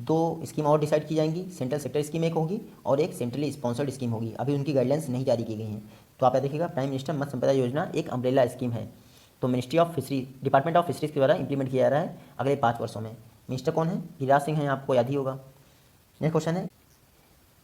2 स्कीम और डिसाइड की जाएंगी। सेंट्रल सेक्टर स्कीम एक होगी और एक सेंट्रली स्पॉन्सर्ड स्कीम होगी। अभी उनकी गाइडलाइंस नहीं जारी की गई हैं। तो आप देखिएगा प्राइम मिनिस्टर मत्स्य संपदा योजना एक अम्ब्रेला स्कीम है। तो ministry of fishery department of fisheries के द्वारा इंप्लीमेंट किया जा रहा है अगले 5 वर्षों में। मिनिस्टर कौन है? गिरिराज सिंह हैं, आपको याद ही होगा। नेक्स्ट क्वेश्चन है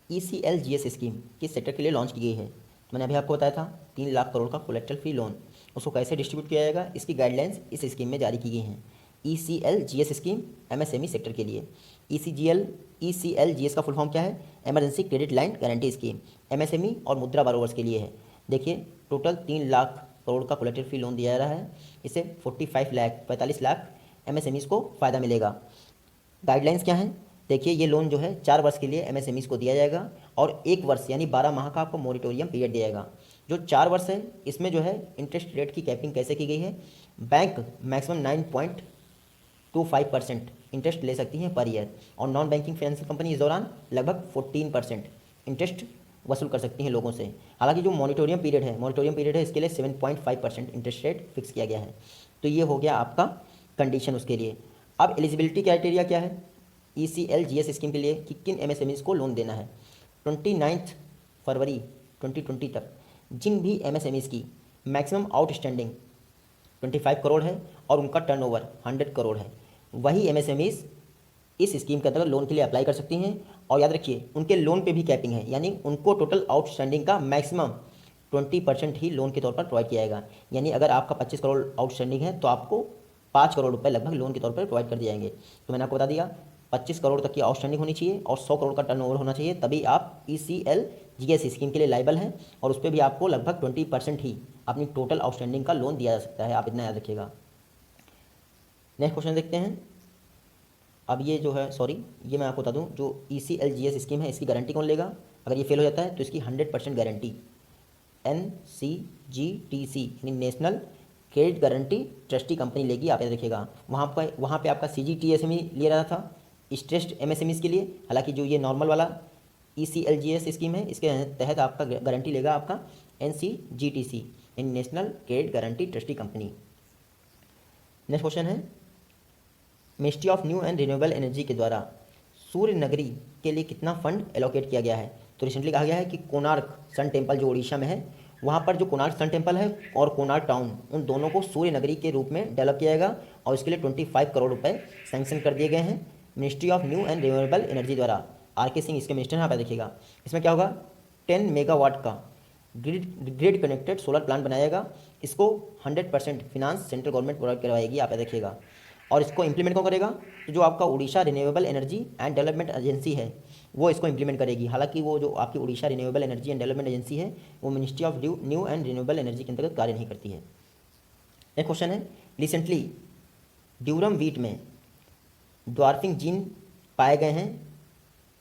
ECLGS स्कीम किस सेक्टर के लिए लॉन्च की गई है? मैंने अभी आपको बताया था 3 लाख करोड़ का कोलेक्ट्रल फ्री लोन, उसको कैसे डिस्ट्रीब्यूट किया जाएगा इसकी गाइडलाइंस इस स्कीम में जारी की गई हैं। ECLGS स्कीम MSME सेक्टर के लिए। ECLGS का फुल फॉर्म क्या है? Emergency credit line guarantee scheme. MSME और मुद्रा बारोवर्स के लिए है। देखिए, टोटल 3 लाख करोड़ का कोलेक्ट्रल फ्री लोन दिया जा रहा है। इससे 45 लाख MSMEs को फ़ायदा मिलेगा। गाइडलाइंस क्या हैं? देखिए, ये लोन जो है 4 वर्ष के लिए MSMEs को दिया जाएगा और 1 वर्ष यानी 12 माह का आपको मोरिटोरियम पीरियड दिया जाएगा। जो 4 वर्ष है इसमें जो है इंटरेस्ट रेट की कैपिंग कैसे की गई है? बैंक मैक्सिमम 9.25% इंटरेस्ट ले सकती हैं पर ईयर और नॉन बैंकिंग फाइनेंशियल कंपनी इस दौरान लगभग 14% इंटरेस्ट वसूल कर सकती हैं लोगों से। हालांकि जो मोरिटोरियम पीरियड है इसके लिए 7.5% इंटरेस्ट रेट फिक्स किया गया है। तो ये हो गया आपका कंडीशन उसके लिए। अब एलिजिबिलिटी क्राइटेरिया क्या है ECLGS स्कीम के लिए कि किन MSMEs को लोन देना है? 29 फरवरी 2020 तक जिन भी MSMEs की मैक्सिमम आउटस्टैंडिंग 25 करोड़ है और उनका टर्नओवर 100 करोड़ है, वही MSMEs इस स्कीम के अंतर्गत लोन के लिए अप्लाई कर सकती हैं। और याद रखिए उनके लोन पे भी कैपिंग है, यानी उनको टोटल आउटस्टैंडिंग का मैक्सिमम 20% ही लोन के तौर पर प्रोवाइड किया जाएगा। यानी अगर आपका 25 करोड़ आउटस्टैंडिंग है तो आपको 5 करोड़ रुपये लगभग लोन के तौर पर प्रोवाइड कर दिए जाएंगे। तो मैंने आपको बता दिया 25 करोड़ तक की आउटस्टैंडिंग होनी चाहिए और 100 करोड़ का टर्नओवर होना चाहिए, तभी आप ECLGS जीएस स्कीम के लिए लाइबल हैं और उस पर भी आपको लगभग 20% ही अपनी टोटल आउटस्टैंडिंग का लोन दिया जा सकता है, आप इतना याद रखिएगा। नेक्स्ट क्वेश्चन देखते हैं। अब ये जो है ये मैं आपको बता दूं, जो ECLGS स्कीम है इसकी गारंटी कौन लेगा? अगर ये फेल हो जाता है तो इसकी 100% गारंटी NCGTC यानी national credit guarantee trustee company लेगी, आप याद रखिएगा। वहाँ पे आपका CGTSME ले रहा था स्ट्रेस्ड MSMEs के लिए, हालांकि जो ये नॉर्मल वाला ECLGS स्कीम है इसके तहत आपका गारंटी लेगा आपका NCGTC यानी national credit guarantee trustee company. Next question है, ministry of new and renewable energy के द्वारा सूर्य नगरी के लिए कितना फंड एलोकेट किया गया है? तो रिसेंटली कहा गया है कि कोणार्क सन टेम्पल जो उड़ीसा में है, वहाँ पर जो कोणार्क सन टेम्पल है और कोणार्क टाउन, उन दोनों को सूर्य नगरी के रूप में डेवलप किया जाएगा और इसके लिए 25 करोड़ रुपए सैंक्शन कर दिए गए हैं ministry of new and renewable energy द्वारा। RK सिंह इसके मिनिस्टर हैं, आप देखिएगा। इसमें क्या होगा, 10 मेगावाट का ग्रिड कनेक्टेड सोलर प्लांट बनाएगा। इसको 100% फिनांस सेंट्रल गवर्नमेंट प्रोवाइड करवाएगी, आप देखिएगा। और इसको इंप्लीमेंट कौन करेगा? तो जो आपका Orissa renewable energy and development agency है वो इसको इंप्लीमेंट करेगी। हालांकि वो जो आपकी Orissa renewable energy and development agency है वो ministry of new and renewable energy के अंतर्गत कार्य नहीं करती है। एक क्वेश्चन है, रिसेंटली ड्यूरम व्हीट में ड्वार्फिंग जीन पाए गए हैं,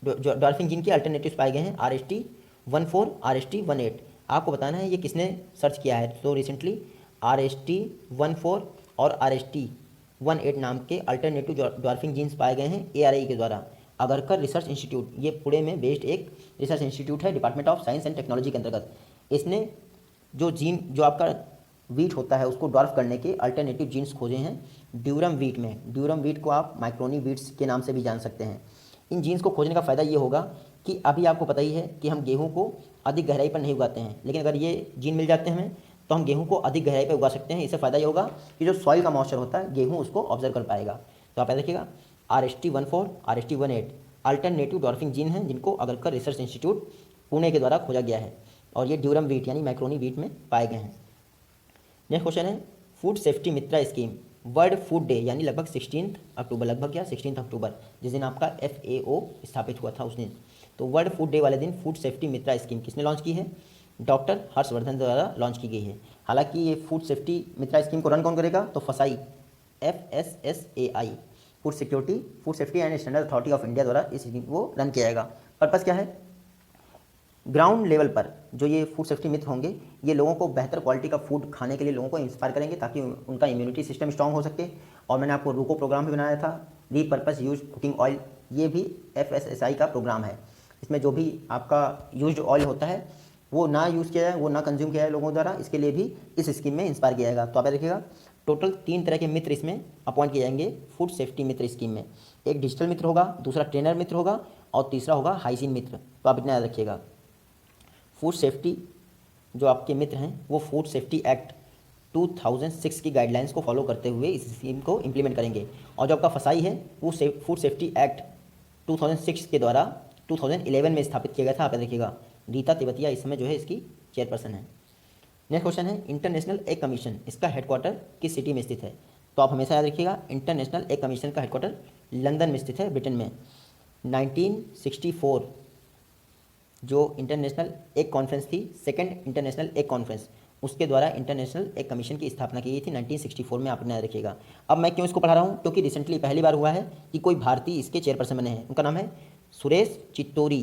ड्वार्फिंग जीन के अल्टरनेटिव्स पाए गए हैं RST14, RST18। आपको बताना है ये किसने सर्च किया है। तो रिसेंटली RST14 और RST18 नाम के अल्टरनेटिव ड्वार्फिंग जीन्स पाए गए हैं ARI के द्वारा। अगरकर रिसर्च इंस्टीट्यूट, ये पुणे में बेस्ड एक रिसर्च इंस्टीट्यूट है department of science and technology के अंतर्गत। इसने जो जीन जो आपका वीट होता है उसको ड्वार्फ करने के अल्टरनेटिव जीन्स खोजे हैं ड्यूरम वीट में। ड्यूरम वीट को आप माइक्रोनी वीट्स के नाम से भी जान सकते हैं। इन जीन्स को खोजने का फ़ायदा ये होगा कि अभी आपको पता ही है कि हम गेहूं को अधिक गहराई पर नहीं उगाते हैं, लेकिन अगर ये जीन मिल जाते हैं हमें तो हम गेहूं को अधिक गहराई पर उगा सकते हैं। इससे फ़ायदा ये होगा कि जो सॉइल का मॉइस्चर होता है गेहूं उसको ऑब्जर्व कर पाएगा। तो आप देखिएगा RST14, RST18 alternative dwarfing gene हैं जिनको अगरकर रिसर्च इंस्टीट्यूट पुणे के द्वारा खोजा गया है और ये ड्यूरम वीट यानी माइक्रोनी वीट में पाए गए हैं। नेक्स्ट क्वेश्चन है, फूड सेफ्टी मित्रा स्कीम वर्ल्ड फूड डे यानी लगभग 16 अक्टूबर, लगभग क्या 16 अक्टूबर जिस दिन आपका FAO स्थापित हुआ था उस दिन। तो वर्ल्ड फूड डे वाले दिन फूड सेफ्टी मित्रा स्कीम किसने लॉन्च की है? डॉक्टर हर्षवर्धन द्वारा लॉन्च की गई है। हालांकि ये फूड सेफ्टी मित्रा स्कीम को रन कौन करेगा? तो FSSAI, FSSAI food safety and standard authority of India द्वारा इस स्कीम को रन किया जाएगा। पर्पज़ क्या है? ग्राउंड लेवल पर जो ये फूड सेफ्टी मित्र होंगे ये लोगों को बेहतर क्वालिटी का फूड खाने के लिए लोगों को इंस्पायर करेंगे ताकि उनका इम्यूनिटी सिस्टम स्ट्रांग हो सके। और मैंने आपको रूको प्रोग्राम भी बनाया था, रीपर्पस यूज कुकिंग ऑयल, ये भी FSSAI का प्रोग्राम है। इसमें जो भी आपका यूज्ड ऑयल होता है वो ना यूज़ किया जाए, वो ना कंज्यूम किया जाए लोगों द्वारा, इसके लिए भी इस स्कीम में इंस्पायर किया जाएगा। तो आप देखिएगा टोटल 3 तरह के मित्र इसमें अपॉइंट किए जाएंगे फूड सेफ्टी मित्र स्कीम में। एक डिजिटल मित्र होगा, दूसरा ट्रेनर मित्र होगा और तीसरा होगा हाइजीन मित्र। तो आप इतना याद रखिएगा। फूड सेफ्टी जो आपके मित्र हैं वो फूड सेफ्टी एक्ट 2006 की गाइडलाइंस को फॉलो करते हुए इस स्कीम को इंप्लीमेंट करेंगे। और जो आपका FSSAI है वो फूड सेफ्टी एक्ट 2006 के द्वारा 2011 में स्थापित किया गया था। आप देखिएगा रीता तेवतिया इस समय जो है इसकी चेयरपर्सन है। नेक्स्ट क्वेश्चन है, इंटरनेशनल एग कमीशन इसका हेडक्वार्टर किस सिटी में स्थित है? तो आप हमेशा याद रखिएगा इंटरनेशनल एग कमीशन का हेडक्वार्टर लंदन में स्थित है, ब्रिटेन में। 1964 जो इंटरनेशनल एग कॉन्फ्रेंस थी, सेकेंड इंटरनेशनल एग कॉन्फ्रेंस, उसके द्वारा इंटरनेशनल एग कमीशन की स्थापना की गई थी 1964 में, आप याद रखिएगा। अब मैं क्यों इसको पढ़ा रहा हूँ? क्योंकि रिसेंटली पहली बार हुआ है कि कोई भारतीय इसके चेयरपर्सन बने हैं। उनका नाम है सुरेश चित्तोरी।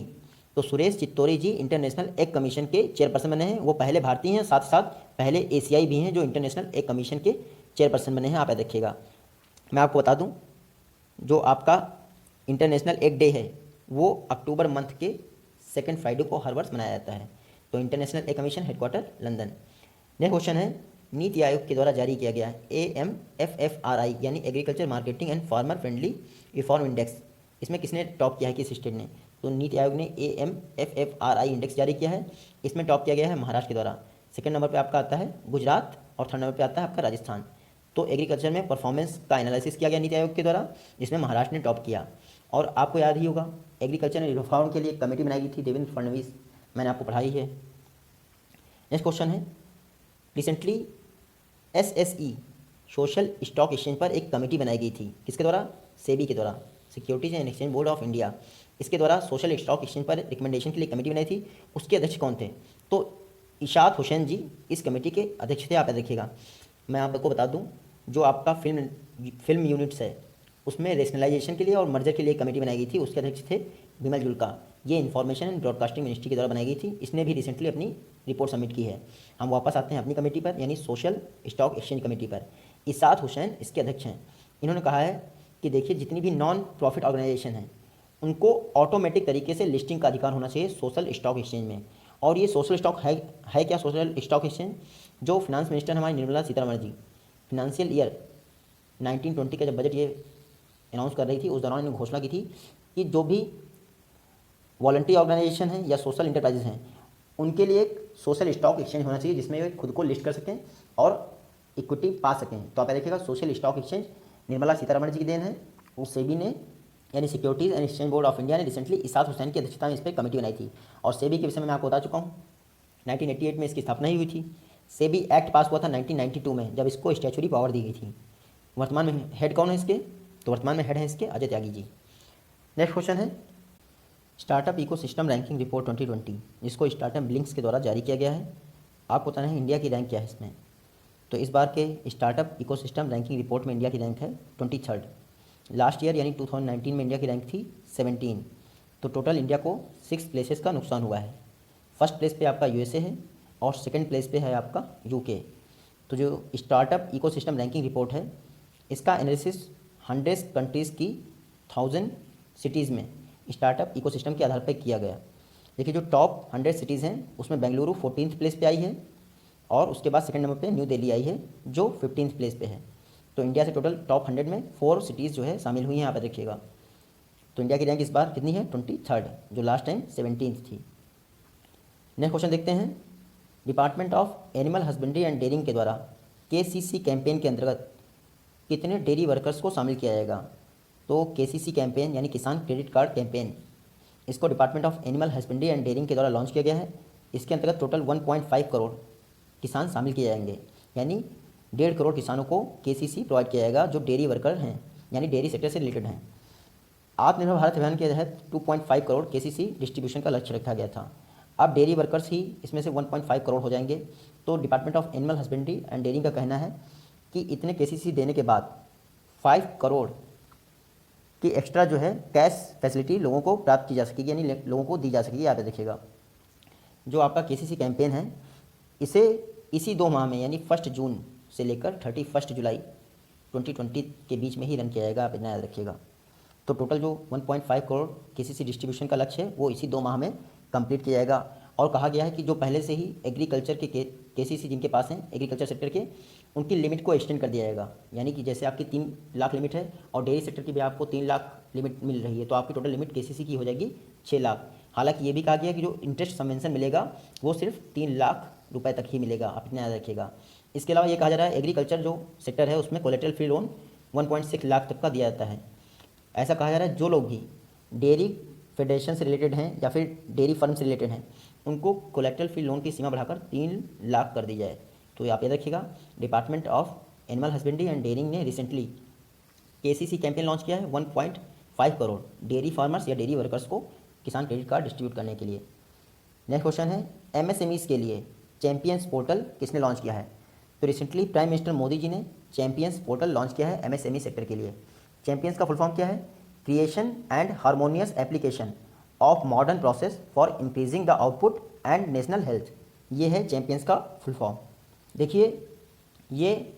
तो सुरेश चित्तोरी जी इंटरनेशनल एग कमीशन के चेयरपर्सन बने हैं। वो पहले भारतीय हैं, साथ साथ पहले एशियाई भी हैं जो इंटरनेशनल एग कमीशन के चेयरपर्सन बने हैं, आप याद रखिएगा। मैं आपको बता दूं जो आपका इंटरनेशनल एग डे है वो अक्टूबर मंथ के सेकेंड फ्राइडे को हर वर्ष मनाया जाता है। तो international egg commission headquarter London. Next question है, नीति आयोग के द्वारा जारी किया गया AMFFRI यानी agriculture marketing and farmer friendly reform index, इसमें किसने टॉप किया है, किस स्टेट ने? तो नीति आयोग ने AMFFRI इंडेक्स जारी किया है। इसमें टॉप किया गया है महाराष्ट्र के द्वारा। सेकंड नंबर पे आपका आता है गुजरात और थर्ड नंबर पे आता है आपका राजस्थान। तो एग्रीकल्चर में परफॉर्मेंस का एनालिसिस किया गया नीति आयोग के द्वारा, जिसमें महाराष्ट्र ने टॉप किया। और आपको याद ही होगा एग्रीकल्चर में रिफॉर्म के लिए एक कमेटी बनाई गई थी, देवेंद्र फडणवीस, मैंने आपको पढ़ाई है। नेक्स्ट क्वेश्चन है, recently SSE social stock exchange पर एक कमेटी बनाई गई थी, किसके द्वारा? सेबी के द्वारा, securities and exchange board of India. इसके द्वारा सोशल स्टॉक एक्सचेंज पर रिकमेंडेशन के लिए कमेटी बनाई थी। उसके अध्यक्ष कौन थे? तो इशात हुसैन जी इस कमेटी के अध्यक्ष थे। आप देखिएगा, मैं आपको बता दूं, जो आपका फिल्म यूनिट्स है उसमें रेशनलाइजेशन के लिए और मर्जर के लिए कमेटी बनाई गई थी, उसके अध्यक्ष थे बिमल जुल्का। ये इन्फॉर्मेशन एंड ब्रॉडकास्टिंग मिनिस्ट्री के द्वारा बनाई गई थी। इसने भी रिसेंटली अपनी रिपोर्ट सबमिट की है। हम वापस आते हैं अपनी कमेटी पर, यानी सोशल स्टॉक एक्सचेंज कमेटी पर। इसात हुसैन इसके अध्यक्ष हैं। इन्होंने कहा है कि देखिए, जितनी भी नॉन प्रॉफिट ऑर्गेनाइजेशन हैं उनको ऑटोमेटिक तरीके से लिस्टिंग का अधिकार होना चाहिए सोशल स्टॉक एक्सचेंज में। और ये सोशल स्टॉक है क्या सोशल स्टॉक एक्सचेंज? जो फिनांस मिनिस्टर हमारी निर्मला सीतारमण जी फिनंशियल ईयर 1920 का जब बजट ये अनाउंस कर रही थी, उस दौरान इन्होंने घोषणा की थी कि जो भी वॉलंटरी ऑर्गेनाइजेशन है या सोशल इंटरप्राइजेज हैं उनके लिए एक सोशल स्टॉक एक्सचेंज होना चाहिए जिसमें वे खुद को लिस्ट कर सकें और इक्विटी पा सकें। तो आप देखिएगा, social stock exchange Nirmala Sitharaman ji की देन है। उस सेबी ने यानी securities and exchange board of India ने रिसेंटली इसात हुसैन की अध्यक्षता में इस पर कमेटी बनाई थी। और सेबी के विषय में मैं आपको बता चुका हूँ, 1988 में इसकी स्थापना ही हुई थी। सेबी एक्ट पास हुआ था 1992 में, जब इसको स्टैचुरी पावर दी गई थी। वर्तमान में हेड कौन है इसके? तो वर्तमान में हेड है इसके अजय त्यागी जी। नेक्स्ट क्वेश्चन है स्टार्टअप इकोसिस्टम रैंकिंग रिपोर्ट 2020, जिसको स्टार्टअप ब्लिंक्स के द्वारा जारी किया गया है। आपको बताना है इंडिया की रैंक क्या है इसमें। तो इस बार के स्टार्टअप इकोसिस्टम रैंकिंग रिपोर्ट में इंडिया की रैंक है 23rd। लास्ट ईयर यानी 2019 में इंडिया की रैंक थी 17। तो टोटल इंडिया को 6 प्लेसेस का नुकसान हुआ है। फर्स्ट प्लेस पे आपका यूएसए है और सेकंड प्लेस पे है आपका यूके। तो जो स्टार्टअप इकोसिस्टम रैंकिंग रिपोर्ट है इसका एनालिसिस 100 कंट्रीज़ की 1000 सिटीज़ में स्टार्टअप इकोसिस्टम के आधार पर किया गया। देखिए, जो टॉप 100 सिटीज़ हैं उसमें बेंगलुरु 14th प्लेस पे आई है और उसके बाद सेकंड नंबर पे न्यू दिल्ली आई है जो 15th प्लेस पे है। तो इंडिया से टोटल टॉप 100 में 4 सिटीज़ जो है शामिल हुई हैं। यहाँ पर देखिएगा, तो इंडिया की रैंक इस बार कितनी है? 23rd, जो लास्ट टाइम 17th थी। नेक्स्ट क्वेश्चन देखते हैं। Department of animal husbandry and dairying के द्वारा KCC कैंपेन के अंतर्गत कितने डेयरी वर्कर्स को शामिल किया जाएगा? तो KCC कैंपेन यानी किसान क्रेडिट कार्ड कैंपेन, इसको department of animal husbandry and dairying के द्वारा लॉन्च किया गया है। इसके अंतर्गत टोटल 1.5 करोड़ किसान शामिल किए जाएंगे, यानी 1.5 करोड़ किसानों को KCC प्रोवाइड किया जाएगा जो डेयरी वर्कर हैं, यानी डेयरी सेक्टर से रिलेटेड हैं। आत्मनिर्भर भारत अभियान के तहत 2.5 करोड़ KCC डिस्ट्रीब्यूशन का लक्ष्य रखा गया था। अब डेयरी वर्कर्स ही इसमें से 1.5 करोड़ हो जाएंगे। तो department of animal husbandry and dairying का कहना है कि इतने KCC देने के बाद 5 करोड़ की एक्स्ट्रा जो है कैश फैसिलिटी लोगों को प्राप्त की जा सकेगी, यानी लोगों को दी जा सकेगी। आप देखिएगा, जो आपका KCC कैंपेन है इसे इसी 2 माह में यानी 1 जून से लेकर 31 जुलाई 2020 के बीच में ही रन किया जाएगा। आप इतना याद रखिएगा। तो टोटल जो 1.5 करोड़ KCC डिस्ट्रीब्यूशन का लक्ष्य है वो इसी 2 माह में कंप्लीट किया जाएगा। और कहा गया है कि जो पहले से ही एग्रीकल्चर के KCC जिनके पास हैं एग्रीकल्चर सेक्टर के, उनकी लिमिट को एक्सटेंड कर दिया जाएगा। यानी कि जैसे आपकी 3 लाख लिमिट है और डेयरी सेक्टर की भी आपको 3 लाख लिमिट मिल रही है, तो आपकी टोटल लिमिट KCC की हो जाएगी 6 लाख। हालांकि ये भी कहा गया है कि जो इंटरेस्ट सबवेंशन मिलेगा वो सिर्फ 3 लाख रुपए तक ही मिलेगा। आप इतना याद रखिएगा। इसके अलावा ये कहा जा रहा है एग्रीकल्चर जो सेक्टर है उसमें कोलेटरल फ्री लोन 1.6 लाख तक का दिया जाता है। ऐसा कहा जा रहा है जो लोग भी डेयरी फेडरेशन से रिलेटेड हैं या फिर डेयरी फार्म से रिलेटेड हैं उनको कोलेटरल फ्री लोन की सीमा बढ़ाकर 3 लाख कर दी जाए। तो आप याद रखिएगा, department of animal husbandry and dairying ने रिसेंटली KCC कैंपेन लॉन्च किया है 1.5 करोड़ डेयरी फार्मर्स या डेयरी वर्कर्स को किसान क्रेडिट कार्ड डिस्ट्रीब्यूट करने के लिए। नेक्स्ट क्वेश्चन है MSMEs के लिए चैंपियंस पोर्टल किसने लॉन्च किया है? तो recently prime minister Modi ji ने चैंपियंस पोर्टल लॉन्च किया है MSME सेक्टर के लिए। चैंपियंस का फुल फॉर्म क्या है? Creation and harmonious application of modern process for increasing the output and national health. ये है चैंपियंस का फुल फॉर्म। देखिए, ये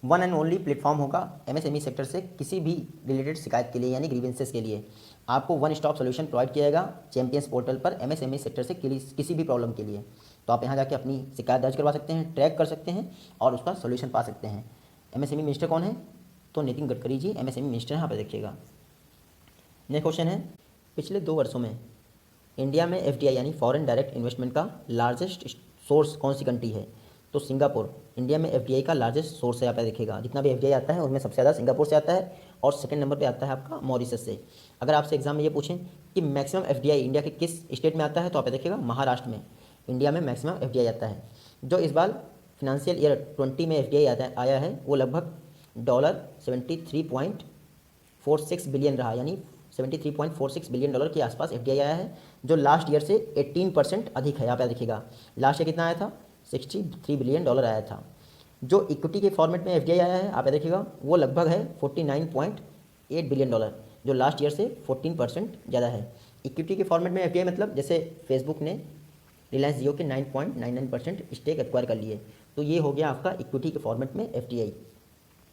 वन एंड ओनली प्लेटफॉर्म होगा MSME सेक्टर से किसी भी रिलेटेड शिकायत के लिए, यानी ग्रीवेंसेस के लिए आपको वन स्टॉप सोल्यूशन प्रोवाइड किया जाएगा चैंपियंस पोर्टल पर MSME सेक्टर से किसी भी प्रॉब्लम के लिए। तो आप यहाँ जाके अपनी शिकायत दर्ज करवा सकते हैं, ट्रैक कर सकते हैं और उसका सोल्यूशन पा सकते हैं। MSME मिनिस्टर कौन है? तो नितिन गडकरी जी MSME मिनिस्टर हैं। यहाँ पर देखिएगा। नेक्स्ट क्वेश्चन है, पिछले 2 वर्षों में इंडिया में FDI यानी फॉरेन डायरेक्ट इन्वेस्टमेंट का लार्जेस्ट सोर्स कौन सी कंट्री है? तो सिंगापुर इंडिया में FDI का लार्जेस्ट सोर्स है। यहाँ पे देखिएगा, जितना भी FDI आता है उसमें सबसे ज़्यादा सिंगापुर से आता है और सेकंड नंबर पे आता है आपका मॉरिशस से। अगर आपसे एग्जाम में ये पूछें कि मैक्सिमम FDI इंडिया के किस स्टेट में आता है, तो आप देखिएगा महाराष्ट्र में इंडिया में मैक्सिमम FDI आता है। जो इस बार फिनंशियल ईयर 20 में FDI आया है वो लगभग $73.46 बिलियन रहा, यानी $73.46 बिलियन के आसपास एफडीआई आया है, जो लास्ट ईयर से 18% अधिक है। यहाँ पे देखिएगा लास्ट ईयर कितना आया था, $63 बिलियन आया था। जो इक्विटी के फॉर्मेट में एफडीआई आया है, आप देखिएगा वो लगभग है $49.8 बिलियन, जो लास्ट ईयर से 14% ज़्यादा है। इक्विटी के फॉर्मेट में एफडीआई मतलब जैसे फेसबुक ने रिलायंस जियो के 9.99% स्टेक एक्वायर कर लिए, तो ये हो गया आपका इक्विटी के फॉर्मेट में एफडीआई।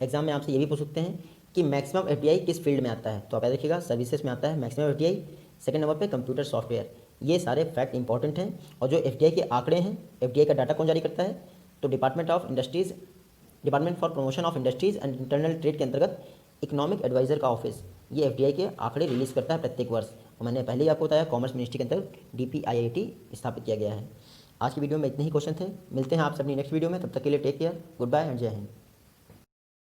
एग्जाम में आपसे ये भी पूछ सकते हैं कि मैक्सिमम एफडीआई किस फील्ड में आता है, तो आप देखिएगा सर्विसेज में आता है मैक्सिमम एफडीआई। सेकंड नंबर पे कंप्यूटर सॉफ्टवेयर। ये सारे फैक्ट इंपॉर्टेंट हैं। और जो एफडीआई के आंकड़े हैं, एफडीआई का डाटा कौन जारी करता है, तो department for promotion of industries and internal trade के अंतर्गत इकोनॉमिक एडवाइज़र का ऑफिस ये एफडीआई के आंकड़े रिलीज़ करता है प्रत्येक वर्ष। और मैंने पहले ही आपको बताया कॉमर्स मिनिस्ट्री के अंतर्गत DPIIT स्थापित किया गया है। आज की वीडियो में इतने ही क्वेश्चन थे। मिलते हैं आपसे अपनी नेक्स्ट वीडियो में, तब तक के लिए take care, goodbye and जय हिंद।